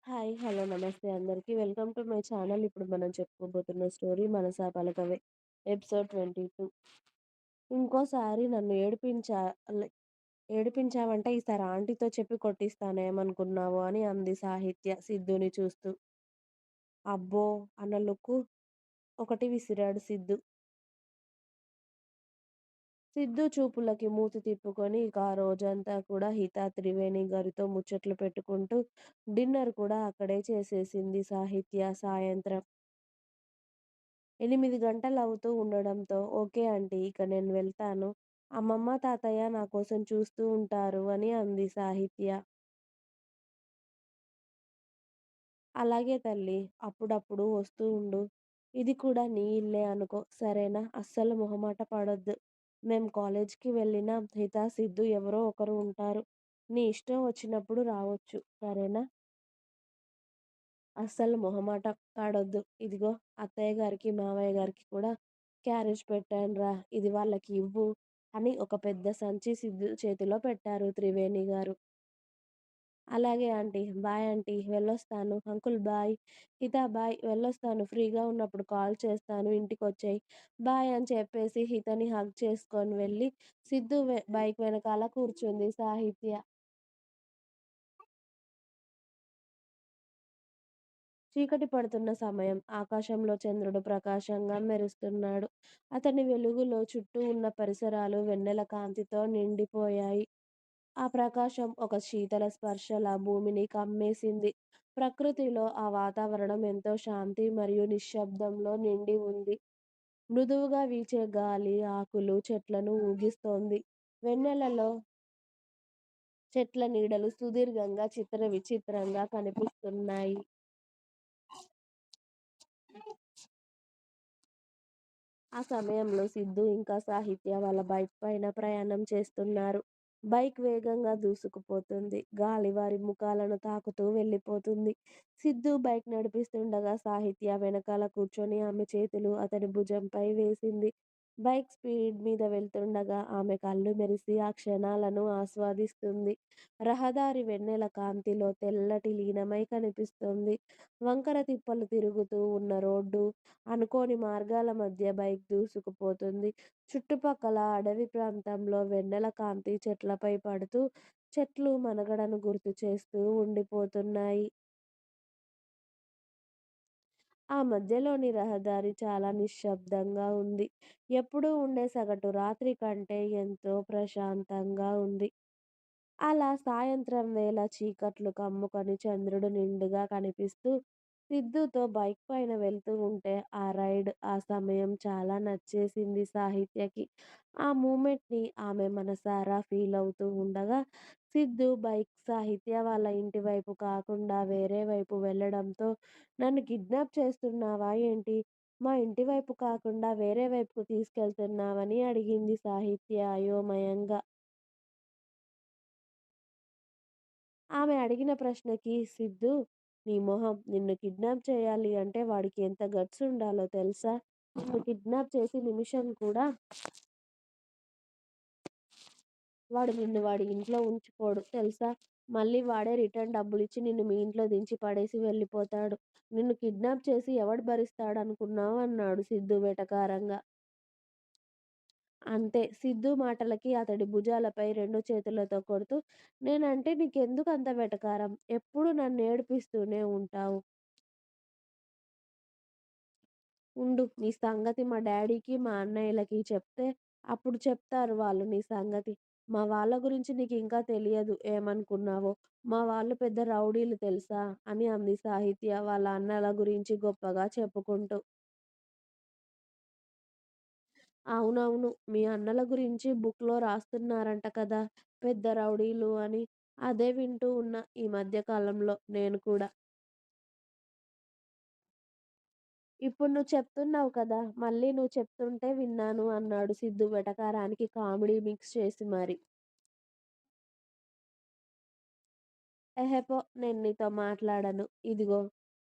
Hi. Hello. నమస్తే అందరికి. Welcome to my channel. ఇప్పుడు మనం చెప్పుకోబోతున్న స్టోరీ 'మనసా పలకవే' ఎపిసోడ్ 22. ఇంకోసారి నన్ను ఏడిపించావంటే ఈసారి ఆంటీతో చెప్పి కొట్టిస్తానేమనుకున్నావు అని అంది సాహిత్య సిద్ధుని చూస్తూ. అబ్బో అన్న లుక్కు ఒకటి విసిరాడు సిద్ధు. సిద్ధు చూపులకి మూతి తిప్పుకొని ఇక ఆ రోజంతా కూడా హితా త్రివేణి గారితో ముచ్చట్లు పెట్టుకుంటూ డిన్నర్ కూడా అక్కడే చేసేసింది సాహిత్య. సాయంత్రం 8 గంటలవుతూ ఉండడంతో ఓకే ఆంటీ ఇక నేను వెళ్తాను. అమ్మమ్మ, తాతయ్య నా కోసం చూస్తూ ఉంటారు అని అంది సాహిత్య. అలాగే తల్లి. అప్పుడప్పుడు వస్తూ ఉండు. ఇది కూడా నీ ఇల్లే అనుకో సరేనా? అస్సలు మొహమాట పడొద్దు. మేం కాలేజ్‌కి వెళ్ళినా హితా, సిద్ధు ఎవరో ఒకరు ఉంటారు. నీ ఇష్టం వచ్చినప్పుడు రావచ్చు. సరేనా? అస్సలు మొహమాట పడొద్దు. ఇదిగో అత్తయ్య గారికి, మావయ్య గారికి కూడా క్యారేజ్ పెట్టానురా. ఇది వాళ్ళకి ఇవ్వు అని ఒక పెద్ద సంచి సిద్ధు చేతిలో పెట్టారు త్రివేణి గారు. అలాగే ఆంటీ. Bye aunty. వెళ్ళొస్తాను. Uncle bye. హితా బాయ్. వెళ్ళొస్తాను. ఫ్రీగా ఉన్నప్పుడు కాల్ చేస్తాను. ఇంటికొచ్చేయి. బాయ్ అని చెప్పేసి హితని హగ్ చేసుకొని వెళ్ళి సిద్ధు బైక్ వెనకాల కూర్చుంది సాహిత్య. చీకటి పడుతున్న సమయం. ఆకాశంలో చంద్రుడు ప్రకాశంగా మెరుస్తున్నాడు. అతని వెలుగులో చుట్టూ ఉన్న పరిసరాలు వెన్నెల కాంతితో నిండిపోయాయి. ఆ ప్రకాశం ఒక శీతల స్పర్శలా భూమిని కమ్మేసింది. ప్రకృతిలో ఆ వాతావరణం ఎంతో శాంతి మరియు నిశ్శబ్దంలో నిండి ఉంది. మృదువుగా వీచే గాలి ఆకులు, చెట్లను ఊగిస్తోంది. వెన్నెలలో చెట్ల నీడలు సుదీర్ఘంగా విచిత్రంగా కనిపిస్తున్నాయి. ఆ సమయంలో సిద్ధు ఇంకా సాహిత్య వాళ్ళ బైక్ పైన ప్రయాణం చేస్తున్నారు. బైక్ వేగంగా దూసుకుపోతుంది. గాలి వారి ముఖాలను తాకుతూ వెళ్ళిపోతుంది. సిద్ధు బైక్ నడిపిస్తుండగా సాహిత్య వెనకాల కూర్చొని ఆమె చేతులు అతని భుజంపై వేసింది. బైక్ స్పీడ్ మీద వెళ్తుండగా ఆమె కళ్ళు మెరిసి ఆ క్షణాలను ఆస్వాదిస్తుంది. రహదారి వెన్నెల కాంతిలో తెల్లటి లీనమై కనిపిస్తుంది. వంకర తిప్పలు తిరుగుతూ ఉన్న రోడ్డు, అనుకోని మార్గాల మధ్య బైక్ దూసుకుపోతుంది. చుట్టుపక్కల అడవి ప్రాంతంలో వెన్నెల కాంతి చెట్లపై పడుతూ, చెట్లు మనుగడను గుర్తు చేస్తూ ఉండిపోతున్నాయి. ఆ మధ్యలోని రహదారి చాలా నిశ్శబ్దంగా ఉంది. ఎప్పుడూ ఉండే సగటు రాత్రి కంటే ఎంతో ప్రశాంతంగా ఉంది. అలా సాయంత్రం వేళ చీకట్లు కమ్ముకొని చంద్రుడు నిండుగా కనిపిస్తూ సిద్ధుతో బైక్ పైన వెళ్తూ ఉంటే ఆ సమయం చాలా నచ్చేసింది సాహిత్యకి. ఆ మూమెంట్‌ని ఆమె మనసారా ఫీల్ అవుతూ ఉండగా సిద్ధు బైక్ సాహిత్య వాళ్ళ ఇంటి వైపు కాకుండా వేరే వైపు వెళ్ళడంతో నన్ను కిడ్నాప్ చేస్తున్నావా ఏంటి? మా ఇంటి వైపు కాకుండా వేరే వైపుకు తీసుకెళ్తున్నావని అడిగింది సాహిత్య అయోమయంగా. ఆమె అడిగిన ప్రశ్నకి సిద్ధు, నీ మొహం నిన్ను కిడ్నాప్ చేయాలి అంటే వాడికి ఎంత గట్స్ ఉండాలో తెలుసా? నిన్ను కిడ్నాప్ చేసి నిమిషం కూడా వాడు నిన్ను వాడి ఇంట్లో ఉంచుకోడు తెలుసా? మళ్ళీ వాడే రిటర్న్ డబ్బులిచ్చి నిన్ను మీ ఇంట్లో దించి పడేసి వెళ్ళిపోతాడు. నిన్ను కిడ్నాప్ చేసి ఎవడు భరిస్తాడనుకున్నావు అన్నాడు సిద్ధు వెటకారంగా. అంతే. సిద్ధు మాటలకి అతడి భుజాలపై 2 చేతులతో కొడుతూ, నేనంటే నీకెందుకంత వెటకారం? ఎప్పుడూ నన్నేడిపిస్తూనే ఉంటావు. ఉండు నీ సంగతి మా డ్యాడీకి, మా అన్నయ్యలకి చెప్తే అప్పుడు చెప్తారు వాళ్ళు నీ సంగతి. మా వాళ్ళ గురించి నీకింకా తెలియదు ఏమనుకున్నావో. మా వాళ్ళు పెద్ద రౌడీలు తెలుసా? అని అంది సాహిత్య వాళ్ళ అన్నల గురించి గొప్పగా చెప్పుకుంటూ. అవునవును. మీ అన్నల గురించి బుక్‌లో రాస్తున్నారంట కదా! పెద్ద రౌడీలు అని. అదే వింటూ ఉన్నా ఈ మధ్య కాలంలో నేను కూడా. ఇప్పుడు నువ్వు చెప్తున్నావు కదా! మళ్ళీ నువ్వు చెప్తుంటే విన్నాను అన్నాడు సిద్ధు వెటకారానికి కామెడీ మిక్స్ చేసి మరి. ఎహె! పో నేను నీతో మాట్లాడను. ఇదిగో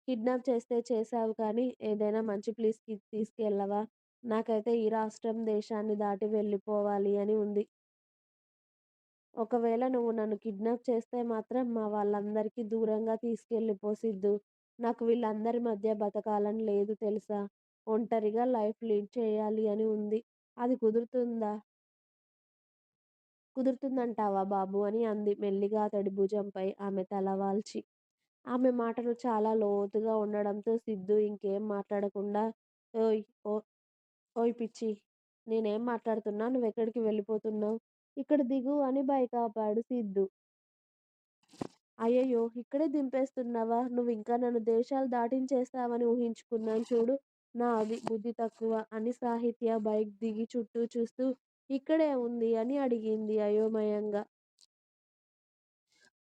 కిడ్నాప్ చేస్తే చేశావు కానీ ఏదైనా మంచి ప్లేస్‌కి తీసుకెళ్ళవా? నాకైతే ఈ రాష్ట్రం, దేశాన్ని దాటి వెళ్ళిపోవాలి అని ఉంది. ఒకవేళ నువ్వు నన్ను కిడ్నాప్ చేస్తే మాత్రం మా వాళ్ళందరికీ దూరంగా తీసుకెళ్ళిపో సిద్ధు. నాకు వీళ్ళందరి మధ్య బతకాలని లేదు తెలుసా? ఒంటరిగా లైఫ్ లీడ్ చేయాలి అని ఉంది. అది కుదురుతుందా? కుదురుతుందంటావా బాబు అని అంది మెల్లిగా అతడి భుజంపై ఆమె తల వాల్చి. ఆమె మాటలు చాలా లోతుగా ఉండడంతో సిద్ధు ఇంకేం మాట్లాడకుండా ఓయ్! ఓ ఓయ్ పిచ్చి! నేనేం మాట్లాడుతున్నా? నువ్వెక్కడికి వెళ్ళిపోతున్నావు? ఇక్కడ దిగు అని బైక్ ఆపాడు సిద్ధు. అయ్యయ్యో! ఇక్కడే దింపేస్తున్నావా? నువ్వింకా నన్ను దేశాలు దాటించేస్తావని ఊహించుకున్నాను చూడు. నాది బుద్ధి తక్కువ అని సాహిత్య బైక్ దిగి చుట్టూ చూస్తూ ఇక్కడే ఉంది అని అడిగింది అయోమయంగా.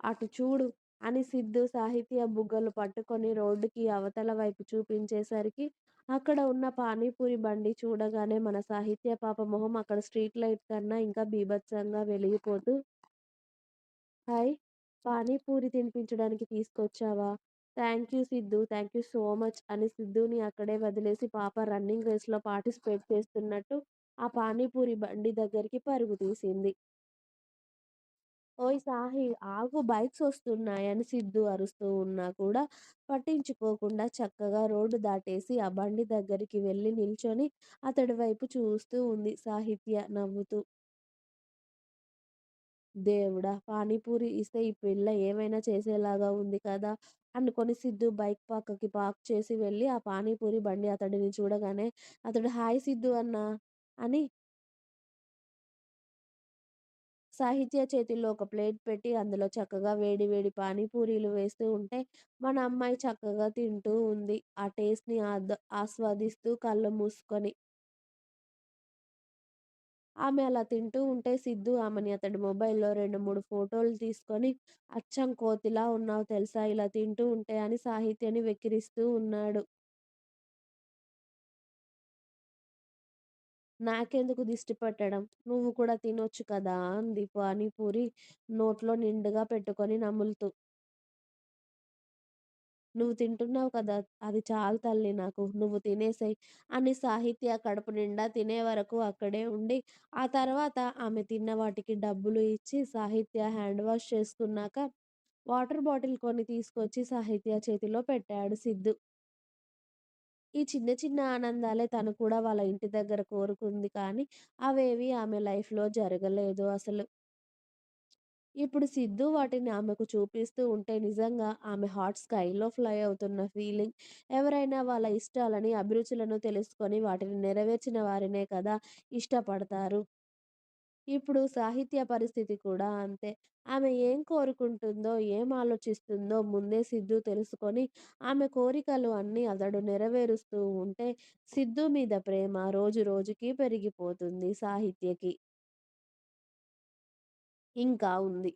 అటు చూడు అని సిద్ధు సాహిత్య బుగ్గలు పట్టుకొని రోడ్డుకి అవతల వైపు చూపించేసరికి అక్కడ ఉన్న పానీపూరి బండి చూడగానే మన సాహిత్య పాప మొహం అక్కడ స్ట్రీట్ లైట్ కన్నా ఇంకా బీభత్సంగా వెలిగిపోతూ హాయ్! పానీపూరి తినిపించడానికి తీసుకొచ్చావా? Thank you Siddhu. Thank you so much అని సిద్ధూని అక్కడే వదిలేసి పాప రన్నింగ్ రేస్‌లో పార్టిసిపేట్ చేస్తున్నట్టు ఆ పానీపూరి బండి దగ్గరికి పరుగు తీసింది. ఓయ్ సాహి ఆగు బైక్సొస్తున్నాయి అని సిద్ధు అరుస్తూ ఉన్నా కూడా పట్టించుకోకుండా చక్కగా రోడ్డు దాటేసి ఆ బండి దగ్గరికి వెళ్లి నిల్చొని అతడి వైపు చూస్తూ ఉంది సాహిత్య నవ్వుతూ. దేవుడా! పానీపూరి ఇస్తే ఈ పిల్ల ఏమైనా చేసేలాగా ఉంది కదా! అనుకోని సిద్ధు బైక్ పక్కకి పార్క్ చేసి వెళ్లి ఆ పానీపూరి బండి అతడిని చూడగానే అతడు హాయ్ సిద్ధు అన్నా అని సాహిత్య చేతిలో ఒక ప్లేట్ పెట్టి అందులో చక్కగా వేడి వేడి పానీపూరీలు వేస్తూ ఉంటే మన అమ్మాయి చక్కగా తింటూ ఉంది. ఆ టేస్ట్‌ని ఆస్వాదిస్తూ కళ్ళు మూసుకొని. ఆమె అలా తింటూ ఉంటే సిద్ధు ఆమెని అతడి మొబైల్‌లో 2, 3 ఫోటోలు తీసుకొని "అచ్చం కోతిలా ఉన్నావు తెలుసా ఇలా తింటూ ఉంటే" అని సాహిత్యని వెక్కిరిస్తూ ఉన్నాడు. "నాకెందుకు దిష్టి పెట్టడం? నువ్వు కూడా తినొచ్చు కదా!" అంది పానీపూరి నోట్లో నిండుగా పెట్టుకొని నములుతూ. "నువ్వు తింటున్నావు కదా! అది చాలు తల్లి నాకు. నువ్వు తినేసేయ్" అని సాహిత్య కడుపు నిండా తినే వరకు అక్కడే ఉండి, ఆ తర్వాత ఆమె తిన్న వాటికి డబ్బులు ఇచ్చి సాహిత్య హ్యాండ్ వాష్ చేసుకున్నాక వాటర్ బాటిల్ కొని తీసుకొచ్చి సాహిత్య చేతిలో పెట్టాడు సిద్ధు. ఈ చిన్న చిన్న ఆనందాలే తను కూడా వాళ్ళ ఇంటి దగ్గర కోరుకుంది కానీ, అవేవి ఆమె లైఫ్‌లో జరగలేదు అసలు. ఇప్పుడు సిద్ధు వాటిని ఆమెకు చూపిస్తూ ఉంటే నిజంగా ఆమె హార్ట్ స్కైలో ఫ్లై అవుతున్న ఫీలింగ్. ఎవరైనా వాళ్ళ ఇష్టాలని, అభిరుచులను తెలుసుకొని వాటిని నెరవేర్చిన వారినే కదా ఇష్టపడతారు. ఇప్పుడు సాహిత్య పరిస్థితి కూడా అంతే. ఆమె ఏం కోరుకుంటుందో, ఏం ఆలోచిస్తుందో ముందే సిద్ధు తెలుసుకొని, ఆమె కోరికలు అన్నీ అతడు నెరవేరుస్తూ ఉంటే, సిద్ధు మీద ప్రేమ రోజు రోజుకి పెరిగిపోతుంది సాహిత్యకి. ఇంకా ఉంది.